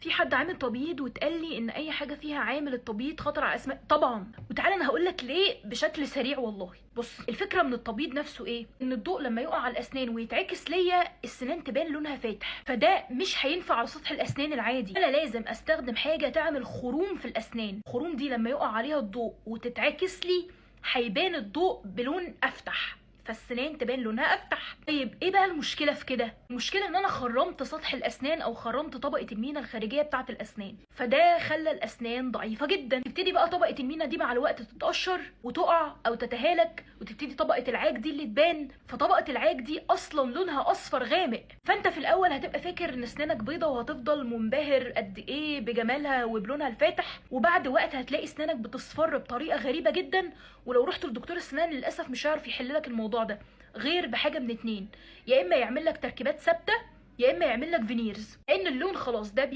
في حد عامل تبييض واتقال لي ان اي حاجه فيها عامل التبييض خطر على اسماء طبعا. وتعالى انا هقول لك ليه بشكل سريع. والله بص، الفكره من التبييض نفسه ايه؟ ان الضوء لما يقع على الاسنان ويتعكس ليا السنان تبان لونها فاتح، فده مش هينفع على سطح الاسنان العادي. انا لازم استخدم حاجه تعمل خروم في الاسنان. الخروم دي لما يقع عليها الضوء وتتعكس لي هيبان الضوء بلون افتح، فالسنان تبان لونها افتح. طيب ايه بقى المشكله في كده؟ المشكله ان انا خرمت سطح الاسنان او خرمت طبقه المينا الخارجيه بتاعه الاسنان، فده خلى الاسنان ضعيفه جدا. تبتدي بقى طبقه المينا دي مع الوقت تتقشر وتقع او تتهالك، وتبتدي طبقه العاج دي اللي تبان. فطبقه العاج دي اصلا لونها اصفر غامق، فانت في الاول هتبقى فاكر ان اسنانك بيضه وهتفضل منبهر قد ايه بجمالها وبلونها الفاتح، وبعد وقت هتلاقي اسنانك بتصفر بطريقه غريبه جدا. ولو رحت لدكتور اسنان للاسف مش هيعرف يحل لك الموضوع ده غير بحاجه من اتنين: يا اما يعمل لك تركيبات ثابته، يا اما يعمل لك فينيرز، لان اللون خلاص ده